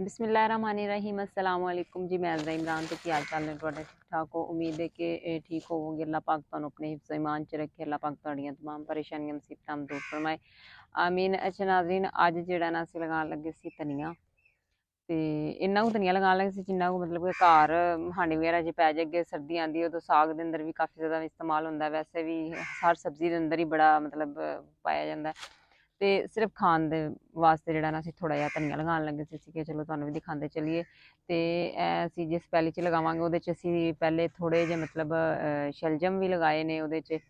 बिस्मिल्लाहिर्रहमानिर्रहीम अस्सलाम वालेकुम जी। मैं अज़रा इमरान तो क्या हाल चाल ने तुहाडे ठीक ठाक हो। उम्मीद है कि ठीक होवोगे। अल्लाह पाक तुहानू अपने हिफ्ज़ ईमान च रखे। अल्लाह पाक तुहाड़ियां तमाम परेशानियां मुसीबतां दूर फरमाए आमीन। अच्छा नाज़रीन, अज जिहड़ा ना असीं लगान लगे सी धनिया ते इन्ना कुछ धनिया लगान लगे सी जिन्ना कुछ मतलब कि घर हांडी वगैरह च पै जाए। अगे सर्दी आंदी है उदों साग दे अंदर भी काफ़ी ज़्यादा इस्तेमाल होंदा है। वैसे भी हर सब्जी दे अंदर ही बड़ा मतलब पाया जांदा है। ते सिर्फ खान दे वास्ते जेह्ड़ा ना असीं थोड़ा जिहा धनिया लगान लगे सी कि चलो तुहानू भी दिखांदे चलिए। ते असीं जिस पैली च लगावांगे ओह्दे च असीं पैह्ले थोड़े जे मतलब शलजम भी लगाए ने ओह्दे च,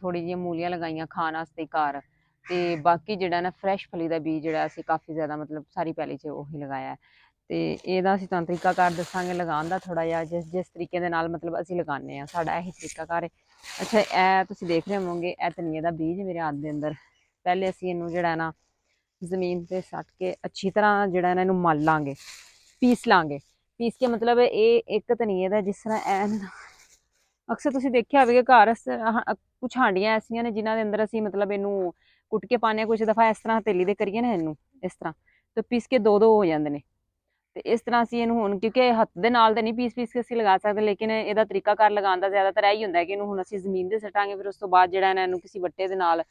थोड़ी जिहियां मूलियां लगाइयां खान आस्ते घर। ते बाकी जेह्ड़ा ना फ्रैश फली दा बीऽ जेह्ड़ा असीं काफ़ी ज़्यादा मतलब सारी पैली च ओही लगाया ऐ। ते एह्दा असीं तुहानू तरीकाकार दस्सांगे लगान दा थोड़ा जिहा जिस तरीके दे नाल मतलब असीं लगाने आं साढ़ा एही तरीकाकार है। अच्छा, तुसीं देख रहे होवोगे धनिये दा बीज मेरे हत्थ दे अंदर। पहले असीं इनू जेह्ड़ा ना जमीन ते सट्ट के अच्छी तरह जेह्ड़ा ना इनू मल लांगे, पीस लांगे। पीस के मतलब एह् इक धनिये दा जिस तरह अक्सर तुसीं देखिया होवेगा घर कुछ हांडियां ऐसियां ने जिन्हां दे अंदर असीं मतलब इनू कुट्ट के पाने कुछ दफा इस तरह हथेली दे करिए ना इनू इस तरह ते पीस के दो दो हो जांदे ने। ते इस तरह असीं इनू हुण क्योंकि हत्थ दे नाल ते नहीं पीस के असीं लगा सकदे, लेकिन एह्दा तरीकाकार लगान दा ज़्यादातर एही हुंदा है कि इनू हुण असीं जमीन ते सट्टांगे, फिर उस तो बाद जेह्ड़ा ना इनू किसी बट्टे दे नाल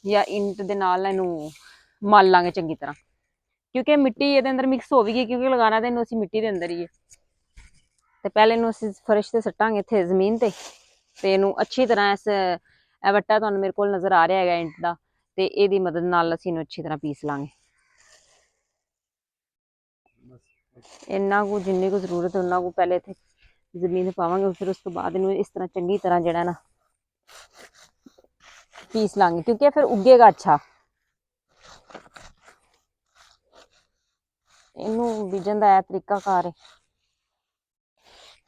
या इंट दे नाल ना इनू मल लांगे चंगी तरह, क्योंकि मिट्टी एह्दे अंदर मिक्स हो भी गई क्योंकि लगाना ते इनू असीं मिट्टी दे अंदर ही है। ते पैह्ले इनू असीं फर्श ते सट्टांगे इत्थे जमीन ते इनू अच्छी तरह बट्टा तुहानू मेरे कोल नज़र आ रिहा हैगा इंट दा, ते एह्दी मदद नाल असीं इनू अच्छी तरह पीस लांगे। इन्ना कु जिन्नी कु जरूरत है उन्ना कु पैह्ले इत्थे जमीन च पावांगे, फिर उस तो बाद इनू इस तरह चंगी तरह जेह्ड़ा ना पीस लांगे क्योंकि फिर उग्गेगा अच्छा। इनू बीजन दा एह् तरीकाकार है।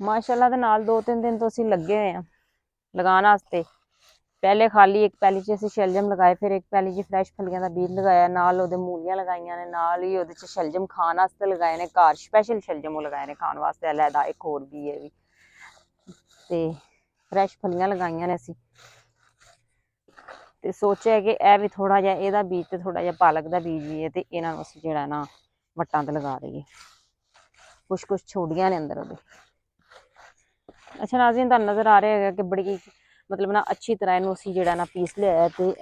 माशाअल्लाह दे नाल 2-3 दिन तो असीं लग्गे होए आं लगान आस्ते। पहले खाली इक पैली च असीं शलजम लगाए, फिर इक पैली च फ्रैश फलियां दा बीज लगाया, नाल ओह्दे मूलियां लगाइयां ने, नाल ही ओह्दे च शलजम खान आस्ते लगाए ने घर, स्पैशल शलजम ओह् लगाए ने खान वास्ते अलैदा इक होर बीऽ ऐ बी। ते फ्रैश फलियां लगाइयां ने असीं ते सोचेआ कि एह् बी थोड़ा जिहा एह्दा बीज ते थोड़ा जिहा पालक दा बीज बी ऐ ते इ'नां नू असीं जेह्ड़ा ना वट्टां ते लगा देइए। कुछ छोड़ियां ने अंदर ओह्दे। अच्छा नाज़रीन, तुहानू नज़र आ रिहा होएगा कि बड़ी मतलब ना अच्छी तरह इनू असीं जेह्ड़ा ना पीस लिया ऐ ते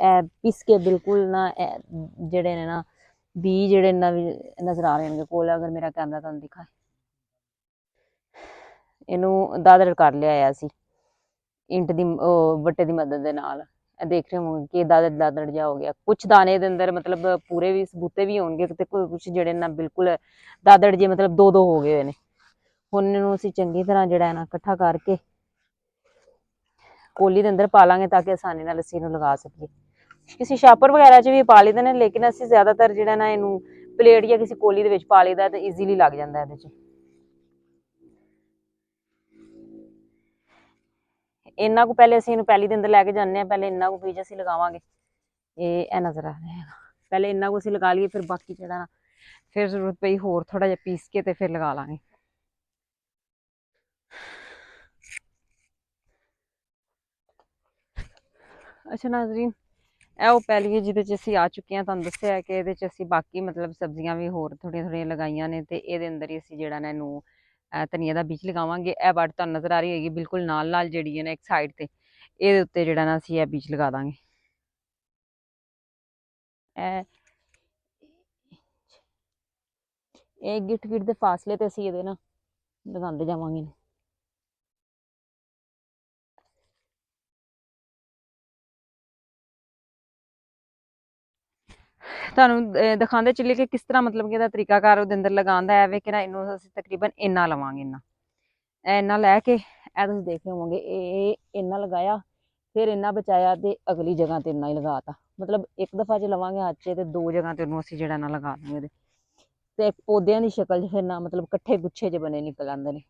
पीस के बिल्कुल ना जेह्ड़े ने ना बीऽ जेह्ड़े नज़र आ रहे होंगे कोल अगर मेरा कैमरा तुहानू दिखाए, इनू दादड़ कर लिया ऐ असीं इंट दी बट्टे दी मदद दे नाल। देख रहे होवोगे कि दादड़ दादड़ जिहा हो गया। कुछ दाने दे अंदर मतलब पूरे भी सबूते भी होणगे ते कुछ जेह्ड़े ना बिल्कुल दादड़ जे मतलब दो दो हो गए होए ने। हुण इनू असीं चंगी तरह जेह्ड़ा है ना कट्ठा करके कोली दे अंदर पा लांगे ताकि आसानी नाल असीं इनू लगा सकीए। किसी छापर वगैरा च भी पा लैंदे ने, लेकिन असीं ज़्यादातर जेह्ड़ा ना इनू प्लेट जां किसी कोली दे विच पा लईदा ते ईजीली लग जांदा एह्दे च। इन्ना कु पैह्ले असीं इनू पैली दे अंदर लैके जान्ने आं, पैह्ले इन्ना कु बीज असीं लगावांगे। एह् नज़र आ रिहा हैगा। पैह्ले इन्ना कु असीं लगा लईए, फिर बाकी जेह्ड़ा ना फिर जरूरत पेई होर थोड़ा जिहा पीस के ते फिर लगा लांगे। अच्छा नाज़रीन, ओह् पैली ऐ जिहदे च असीं आ चुके आं। तुहानू दस्सेआ कि एह्दे च असीं बाकी मतलब सब्जियां भी होर थोह्ड़ियां थोह्ड़ियां लगाइयां ने ते एह्दे अंदर ही असीं जेह्ड़ा ना इनू धनिया दा बीज लगावांगे। एह् बट तुहानू नज़र आ रही होएगी बिल्कुल नाल नाल जेह्ड़ी ऐ ना इक साइड ते एह्दे उत्ते जेह्ड़ा ना असीं एह् बीज लगा दांगे। एह् गिट्ठ गिट्ठ दे फासले ते असीं एह्दे ना लगांदे जावांगे। तुहानू दिखांदे चलिए कि किस तरह मतलब कि एह्दा तरीकाकार ओह्दे अंदर लगान दा ऐ कि ना इनू असीं तकरीबन इन्ना लवांगे। इन्ना लै के तुसीं देख रहे होवोगे एह् इन्ना लगाया, फिर इन्ना बचाया ते अगली जगह ते इन्ना ही लगाता। मतलब इक दफा च लवांगे हत्थ च ते दो जगह ते ओनू असीं जेह्ड़ा ना लगा दांगे ते पौधेआं दी शकल च फिर ना मतलब कट्ठे गुच्छे जे बने निकल आंदे ने।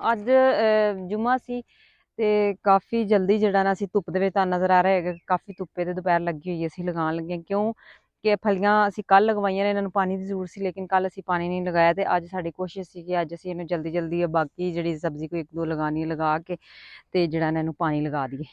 अज्ज जुम्मा सी ते काफ़ी जल्दी जेह्ड़ा ना असीं धुप्प दे विच तुहानू नज़र आ रिहा होएगा कि काफ़ी धुप्पे ते दोपैह्र लग्गी होई ऐ, असीं लगान लगे आं। क्यों ਕਿ ਫਲੀਆਂ ਅਸੀਂ ਕੱਲ੍ਹ ਲਗਵਾਈਆਂ ਨੇ, ਇਹਨਾਂ ਨੂੰ ਪਾਣੀ ਦੀ ਜ਼ਰੂਰਤ ਸੀ ਲੇਕਿਨ ਕੱਲ੍ਹ ਅਸੀਂ ਪਾਣੀ ਨਹੀਂ ਲਗਾਇਆ, ਤੇ ਅੱਜ ਸਾਡੀ ਕੋਸ਼ਿਸ਼ ਸੀ ਕਿ ਅੱਜ ਅਸੀਂ ਇਹਨੂੰ ਜਲਦੀ ਜਲਦੀ ਬਾਕੀ ਜਿਹੜੀ ਸਬਜ਼ੀ ਕੋਈ 1-2 ਲਗਾਉਣੀ ਹੈ ਲਗਾ ਕੇ ਤੇ ਜਿਹੜਾ ਇਹਨਾਂ ਨੂੰ ਪਾਣੀ ਲਗਾ ਦਈਏ।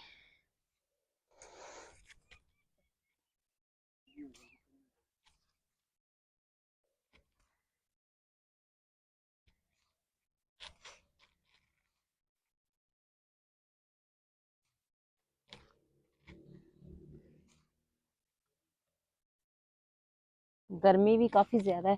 गर्मी भी काफ़ी ज़्यादा है।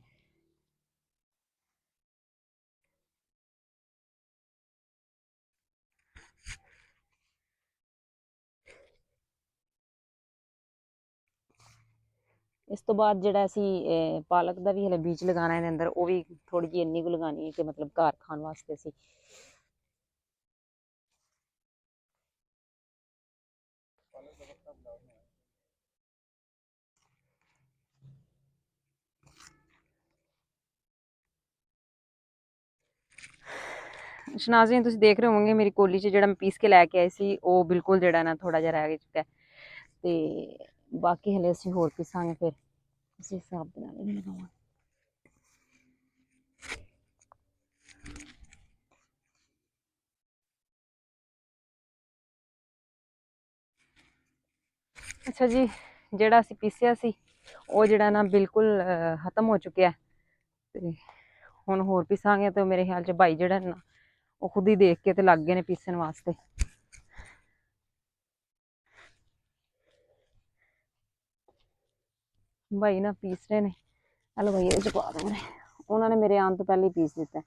ਇਸ ਤੋਂ ਬਾਅਦ ਜਿਹੜਾ ਅਸੀਂ ਪਾਲਕ ਦਾ ਵੀ ਹਲੇ ਬੀਜ ਲਗਾਉਣਾ ਇਹਦੇ ਅੰਦਰ, ਉਹ ਵੀ ਥੋੜੀ ਜਿਹੀ ਇੰਨੀ ਕੁ ਲਗਾਉਣੀ ਹੈ ਕਿ ਮਤਲਬ ਘਰ ਖਾਣ ਵਾਸਤੇ ਸੀ। ਸ਼ਨਾਜ਼ਰੀਨ ਤੁਸੀਂ ਦੇਖ ਰਹੇ ਹੋਵੋਗੇ ਮੇਰੀ ਕੋਲੀ 'ਚ ਜਿਹੜਾ ਮੈਂ ਪੀਸ ਕੇ ਲੈ ਕੇ ਆਈ ਸੀ ਉਹ ਬਿਲਕੁਲ ਜਿਹੜਾ ਨਾ ਥੋੜਾ ਜਿਹਾ ਰਹਿ ਚੁੱਕਾ ਤੇ ਬਾਕੀ ਹਲੇ ਅਸੀਂ ਹੋਰ ਪੀਸਾਂਗੇ, ਫਿਰ ਉਸੇ ਹਿਸਾਬ ਦੇ ਨਾਲ ਹੀ ਲਗਾਵਾਂਗੇ। ਅੱਛਾ ਜੀ, ਜਿਹੜਾ ਅਸੀਂ ਪੀਸਿਆ ਸੀ ਉਹ ਜਿਹੜਾ ਨਾ ਬਿਲਕੁਲ ਖਤਮ ਹੋ ਚੁੱਕਿਆ ਤੇ ਹੁਣ ਹੋਰ ਪੀਸਾਂਗੇ, ਤੇ ਮੇਰੇ ਖਿਆਲ 'ਚ ਭਾਈ ਜਿਹੜਾ ਨਾ ਉਹ ਖੁਦ ਹੀ ਦੇਖ ਕੇ ਤੇ ਲੱਗ ਗਏ ਨੇ ਪੀਸਣ ਵਾਸਤੇ। ਭਾਈ ਨਾ ਪੀਸ ਰਹੇ ਨੇ, ਹਲੋ ਭਾਈ ਇਹਦੇ 'ਚ ਪਾ ਦੇਣੇ, ਉਹਨਾਂ ਨੇ ਮੇਰੇ ਆਉਣ ਤੋਂ ਪਹਿਲੇ ਹੀ ਪੀਸ ਦਿੱਤਾ।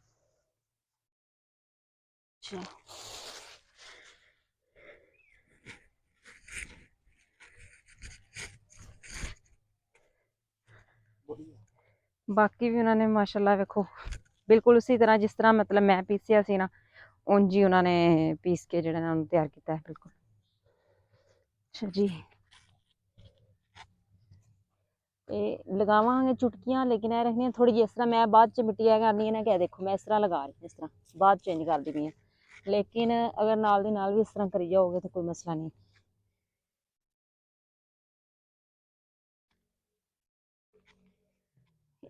ਚਲੋ ਬਾਕੀ ਵੀ ਉਹਨਾਂ ਨੇ ਮਾਸ਼ਾਅੱਲਾ ਵੇਖੋ ਬਿਲਕੁਲ ਉਸੇ ਤਰ੍ਹਾਂ ਜਿਸ ਤਰ੍ਹਾਂ ਮਤਲਬ ਮੈਂ ਪੀਸਿਆ ਸੀ ਨਾ, ਉਂਝ ਹੀ ਉਹਨਾਂ ਨੇ ਪੀਸ ਕੇ ਜਿਹੜਾ ਨਾ ਉਹਨੂੰ ਤਿਆਰ ਕੀਤਾ ਹੈ ਬਿਲकुल। ਅੱਛਾ ਜੀ, ਇਹ ਲਗਾਵਾਂਗੇ ਚੁਟਕੀਆਂ, ਲੇਕਿਨ ਇਹ ਰੱਖਣੀਆਂ ਥੋੜੀ ਜਿਹੀ ਇਸ ਤਰ੍ਹਾਂ, ਮੈਂ ਬਾਅਦ ਚ ਮਿੱਟੀ ਇਹ ਕਰਨੀ ਹੈ ਨਾ ਕਿ ਦੇਖੋ ਮੈਂ ਇਸ ਤਰ੍ਹਾਂ ਲਗਾ ਰਹੀ ਇਸ ਤਰ੍ਹਾਂ ਬਾਅਦ ਚੇਂਜ ਕਰਦੀ ਪਈ ਹਾਂ, ਲੇਕਿਨ ਅਗਰ ਨਾਲ ਦੀ ਨਾਲ ਵੀ ਇਸ ਤਰ੍ਹਾਂ ਕਰੀ ਜਾਓਗੇ ਤਾਂ ਕੋਈ ਮਸਲਾ ਨਹੀਂ।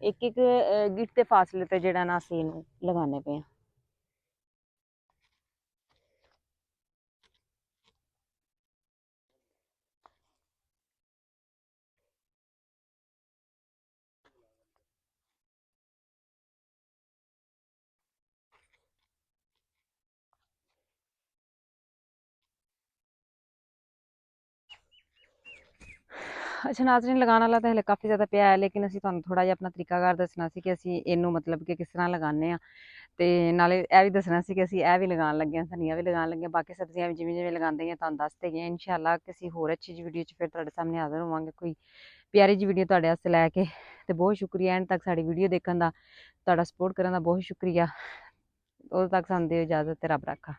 ਇੱਕ ਇੱਕ ਗਿੱਟ ਦੇ ਫਾਸਲੇ ਤੇ ਜਿਹੜਾ ਨਾ ਅਸੀਂ ਇਹਨੂੰ ਲਗਾਉਂਦੇ ਪਏ ਹਾਂ। ਅੱਛਾ ਨਾਜ਼ਰੀਨ, ਲਗਾਉਣ ਵਾਲਾ ਤਾਂ ਹਲੇ ਕਾਫੀ ਜ਼ਿਆਦਾ ਪਿਆ ਹੈ, ਲੇਕਿਨ ਅਸੀਂ ਤੁਹਾਨੂੰ ਥੋੜਾ ਜਿਹਾ ਆਪਣਾ ਤਰੀਕਾਕਾਰ ਦੱਸਣਾ ਸੀ ਕਿ ਅਸੀਂ ਇਹਨੂੰ ਮਤਲਬ ਕਿ ਕਿਸ ਤਰ੍ਹਾਂ ਲਗਾਉਂਦੇ ਹਾਂ, ਤੇ ਨਾਲੇ ਇਹ ਵੀ ਦੱਸਣਾ ਸੀ ਕਿ ਅਸੀਂ ਇਹ ਵੀ ਲਗਾਉਣ ਲੱਗੇ ਹਾਂ, ਧਨੀਆ ਵੀ ਲਗਾਉਣ ਲੱਗੇ ਹਾਂ, ਬਾਕੀ ਸਬਜ਼ੀਆਂ ਵੀ ਜਿਵੇਂ ਜਿਵੇਂ ਲਗਾਉਂਦੇ ਹਾਂ ਤੁਹਾਨੂੰ ਦੱਸਦੇ ਗਏ। ਇਨਸ਼ਾਅੱਲਾ ਕਿਸੇ ਹੋਰ ਅੱਛੀ ਜਿਹੀ ਵੀਡੀਓ 'ਚ ਫਿਰ ਤੁਹਾਡੇ ਸਾਹਮਣੇ ਹਾਜ਼ਰ ਹੋਵਾਂਗੇ, ਕੋਈ ਪਿਆਰੀ ਜਿਹੀ ਵੀਡੀਓ ਤੁਹਾਡੇ ਵਾਸਤੇ ਲੈ ਕੇ। ਤੇ ਬਹੁਤ ਸ਼ੁਕਰੀਆ ਐਂਡ ਤੱਕ ਸਾਡੀ ਵੀਡੀਓ ਦੇਖਣ ਦਾ, ਤੁਹਾਡਾ ਸਪੋਰਟ ਕਰਨ ਦਾ ਬਹੁਤ ਸ਼ੁਕਰੀਆ। ਉਦੋਂ ਤੱਕ ਸਾਨੂੰ ਦਿਓ ਇਜਾਜ਼ਤ ਤੇ ਰੱਬ ਰਾਖਾ।